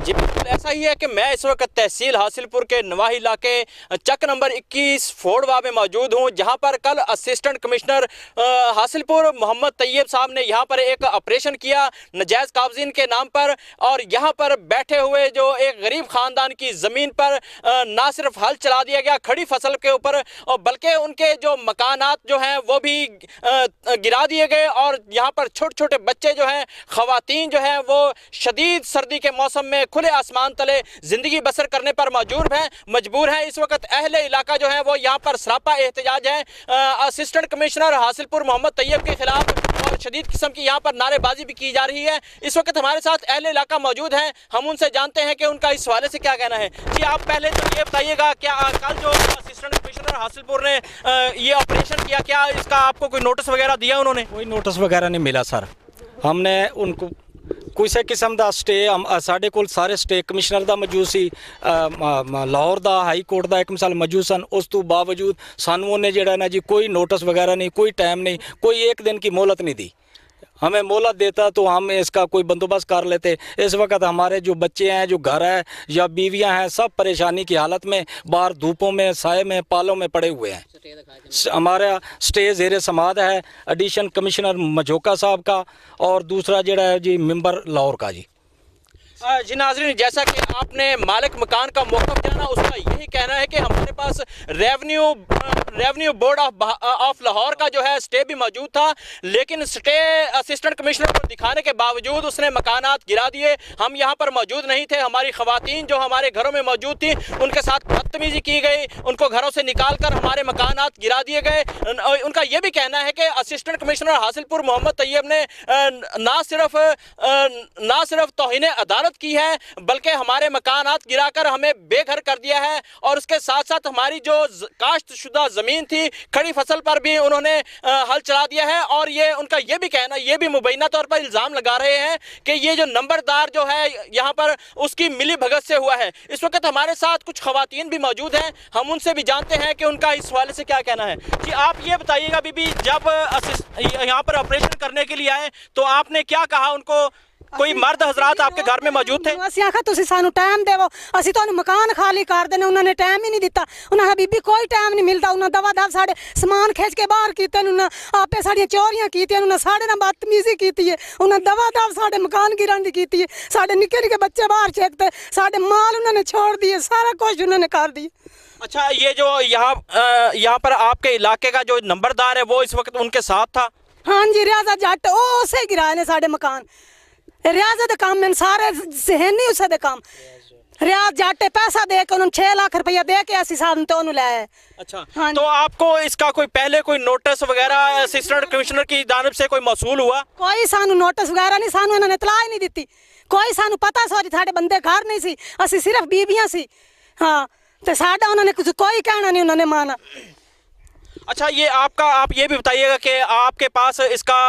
जी बिल्कुल ऐसा ही है कि मैं इस वक्त तहसील हासिलपुर के नवाही इलाके चक नंबर 21 फोड़वा में मौजूद हूं, जहां पर कल असिस्टेंट कमिश्नर हासिलपुर मोहम्मद तैयब साहब ने यहां पर एक ऑपरेशन किया नजायज़ काबजीन के नाम पर। और यहां पर बैठे हुए जो एक गरीब ख़ानदान की ज़मीन पर ना सिर्फ हल चला दिया गया खड़ी फसल के ऊपर, और बल्कि उनके जो मकानात जो हैं वो भी गिरा दिए गए। और यहाँ पर छोटे छोटे बच्चे जो हैं, ख़वातीन जो हैं, वो शदीद सर्दी के मौसम में खुले आसमान तले ज़िंदगी बसर करने पर मजबूर हैं। इस वक्त अहले इलाका जो है वो यहाँ पर सरापा एहतजाज है असिस्टेंट कमिश्नर हासिलपुर मोहम्मद तैयब के खिलाफ, और शदीद किस्म की यहाँ पर नारेबाजी भी की जा रही है। इस वक्त हमारे साथ अहले इलाका मौजूद हैं, हम उनसे जानते हैं कि उनका इस हवाले से क्या कहना है। जी आप पहले तो ये बताइएगा, क्या कल जो असिस्टेंट कमिश्नर हासिलपुर ने ये ऑपरेशन किया, क्या इसका आपको कोई नोटिस वगैरह दिया उन्होंने? कोई नोटिस वगैरह नहीं मिला सर। हमने उनको किसी किस्म का स्टे साढ़े कोल सारे स्टे कमिश्नर का मौजूद सी, लाहौर का हाई कोर्ट का एक मिसाल मौजूद सन। उस तो बावजूद सानू उन्हें जड़ा ना जी कोई नोटिस वगैरह नहीं, कोई टाइम नहीं, कोई एक दिन की मोहलत नहीं दी। हमें मोहलत देता तो हम इसका कोई बंदोबस्त कर लेते। इस वक्त हमारे जो बच्चे हैं, जो घर है या बीवियां हैं, सब परेशानी की हालत में बाहर धूपों में, साए में, पालों में पड़े हुए हैं। हमारा स्टे ज़ेरे समाद है एडिशन कमिश्नर मझोका साहब का, और दूसरा जड़ा है जी मेंबर लाहौर का जी। जी नाज़रीन, जैसा कि आपने मालिक मकान का मौक़िफ़ जाना, उसका यही कहना है कि हमारे पास रेवेन्यू बोर्ड ऑफ लाहौर का जो है स्टे भी मौजूद था, लेकिन स्टे असिस्टेंट कमिश्नर को दिखाने के बावजूद उसने मकानात गिरा दिए। हम यहाँ पर मौजूद नहीं थे, हमारी ख़वातीन जो हमारे घरों में मौजूद थी उनके साथ बदतमीज़ी की गई, उनको घरों से निकाल कर हमारे मकानात गिरा दिए गए। उनका ये भी कहना है कि असिस्टेंट कमिश्नर हासिलपुर मोहम्मद तैयब ने ना सिर्फ तौहीन अदालत की है, बल्कि हमारे मकानात गिराकर हमें बेघर कर दिया है। और उसके साथ साथ हमारी जो काश्तशुदा ज़मीन थी, खड़ी फसल पर भी उन्होंने हल चला दिया है। और ये उनका ये भी कहना, ये भी मुबैना तौर पर इल्ज़ाम लगा रहे हैं कि ये जो नंबरदार जो है यहाँ पर उसकी मिली भगत से हुआ है। इस वक्त हमारे साथ कुछ ख़वातीन भी मौजूद हैं, हम उनसे भी जानते हैं कि उनका इस हवाले से क्या कहना है। जी आप ये बताइएगा बीबी, जब यहाँ पर ऑपरेशन करने के लिए आए तो आपने क्या कहा उनको? कोई मर्द हजरात आपके घर में मौजूद थे? ਅਸੀਂ ਆਖਿਆ ਤੁਸੀਂ ਸਾਨੂੰ ਟਾਈਮ ਦੇਵੋ, ਅਸੀਂ ਤੁਹਾਨੂੰ ਮਕਾਨ ਖਾਲੀ ਕਰ ਦੇਣੇ। ਉਹਨਾਂ ਨੇ ਟਾਈਮ ਹੀ ਨਹੀਂ ਦਿੱਤਾ। ਉਹਨਾਂ ਨੇ ਬੀਬੀ ਕੋਈ ਟਾਈਮ ਨਹੀਂ ਮਿਲਦਾ। ਉਹਨਾਂ ਦਵਾ ਦਵ ਸਾਡੇ ਸਮਾਨ ਖਿੱਚ ਕੇ ਬਾਹਰ ਕੀਤੇ, ਉਹਨਾਂ ਆਪੇ ਸਾਡੀਆਂ ਚੋਰੀਆਂ ਕੀਤੀਆਂ, ਉਹਨਾਂ ਸਾਡੇ ਨਾਲ ਬਦਤਮੀਜ਼ੀ ਕੀਤੀ ਹੈ, ਉਹਨਾਂ ਦਵਾ ਦਵ ਸਾਡੇ ਮਕਾਨ ਗਿਰਨ ਦੀ ਕੀਤੀ ਹੈ, ਸਾਡੇ ਨਿੱਕੇ ਨਿੱਕੇ ਬੱਚੇ ਬਾਹਰ ਛੇਕਤੇ, ਸਾਡੇ ਮਾਲ ਉਹਨਾਂ ਨੇ छोड़ दिए, सारा कुछ उन्होंने कर दिया। अच्छा, ये जो यहाँ पर आपके इलाके का जो नंबरदार है वो इस वक्त उनके साथ था? हाँ जी, रियाजा जट उसे गिराए ने साढ़े मकान। रियाजा दे काम में सारे जहन नहीं उसे दे काम। रियाज जट पैसा दे के उन्होंने 6 लाख रुपया दे के ऐसी साहब तो उन्होंने लाया। अच्छा हाँ, तो आपको इसका कोई पहले कोई नोटिस वगैरह असिस्टेंट कमिश्नर की जानिब से कोई मौसूल हुआ? कोई सानू नोटिस वगैरह नहीं, सानू इन्होंने इतला ही नहीं दी। कोई सानू पता सॉरी साढ़े बंदे घर नहीं सी, असी सिर्फ बीबियां सी। हाँ, तो साडा उन्होंने कोई कहना नहीं उन्होंने माना। अच्छा, ये आप ये भी बताइएगा कि आपके पास इसका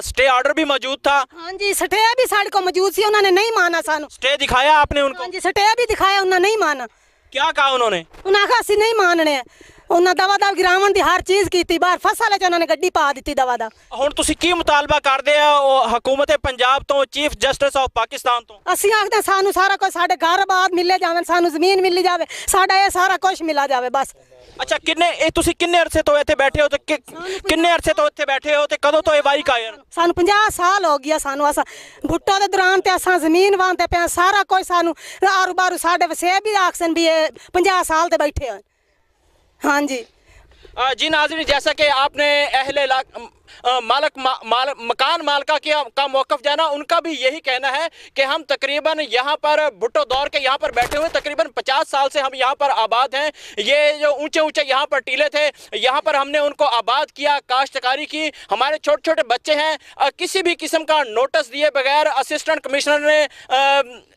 स्टे ऑर्डर भी मौजूद था? हाँ जी, स्टे भी साढ़े को मौजूद सी, उन्होंने नहीं माना सानू। स्टे दिखाया आपने उनको? हाँ जी, स्टे भी दिखाया, उन्होंने नहीं माना। क्या कहा उन्होंने? उन्हें आखा असी नहीं मानने। उन्हें दवा दव गिरावन की हर चीज़ की, बाहर फसल उन्होंने गड्डी पा दी दवा दव। हुण तुसीं की मुतालबा करदे हो हुकूमत पंजाब तो, चीफ जस्टिस ऑफ पाकिस्तान तो? असीं आखदे सानू सारा कुछ, साडे घर बात मिले जावे, सानू जमीन मिली जावे, साडा ये सारा कुछ मिला जावे बस। अच्छा, किन्ने अरसे तो इत्थे बैठे हो, तो किन्ने अरसे तो इत्थे बैठे हो, ते कदों तो ये वारी कायर? सानू 50 साल हो गया। सानू असा भुट्टो दे दौरान ते असा जमीन वांते पे, सारा कुछ सानू आरू बारू साडे वसे भी आखसन भी 50 साल ते बैठे हो। हाँ जी। जी नाज़रीन, जैसा कि आपने अहले मकान मालका का मौक़िफ़ जाना, उनका भी यही कहना है कि हम तकरीबन यहाँ पर भुट्टो दौर के यहाँ पर बैठे हुए तकरीबन 50 साल से हम यहाँ पर आबाद हैं। ये जो ऊंचे ऊंचे यहाँ पर टीले थे, यहाँ पर हमने उनको आबाद किया, काश्तकारी की, हमारे छोटे छोटे बच्चे हैं। किसी भी किस्म का नोटिस दिए बगैर असिस्टेंट कमिश्नर ने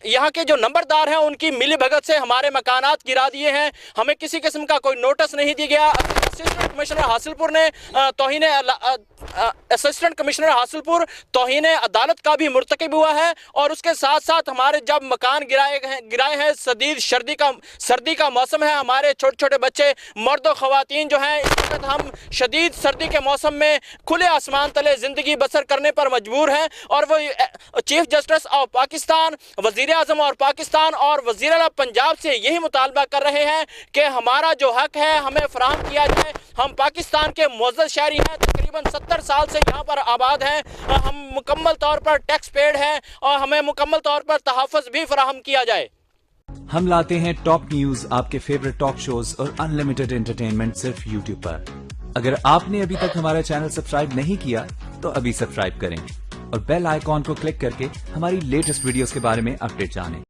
यहाँ के जो नंबरदार हैं उनकी मिली भगत से हमारे मकानात गिरा दिए हैं। हमें किसी किस्म का कोई नोटिस नहीं दिया गया। असिस्टेंट कमिश्नर हासिलपुर ने असिस्टेंट कमिश्नर हासिलपुर तौहीन अदालत का भी मुर्तकिब हुआ है। और उसके साथ साथ हमारे जब मकान गिराए हैं, सर्दी का मौसम है, हमारे छोटे छोटे बच्चे मर्द और ख़वातीन जो हैं, इस वक्त हम शदीद सर्दी के मौसम में खुले आसमान तले ज़िंदगी बसर करने पर मजबूर हैं। और वो चीफ जस्टिस ऑफ पाकिस्तान, वज़ीर आज़म और पाकिस्तान और वज़ीर आला पंजाब से यही मुतालबा कर रहे हैं कि हमारा जो हक है हमें फराहम किया जाए। हम पाकिस्तान के मुअज़्ज़ज़ शहरी हैं, तकरीबन 70 साल से यहाँ पर आबाद हैं, हम मुकम्मल तौर पर टैक्स पेड हैं और हमें मुकम्मल तौर पर तहफ़्फ़ुज़ भी फराहम किया जाए। हम लाते हैं टॉप न्यूज, आपके फेवरेट टॉक शोज और अनलिमिटेड एंटरटेनमेंट सिर्फ यूट्यूब पर। अगर आपने अभी तक हमारा चैनल सब्सक्राइब नहीं किया तो अभी सब्सक्राइब करें और बेल आइकॉन को क्लिक करके हमारी लेटेस्ट वीडियोस के बारे में अपडेट जानें।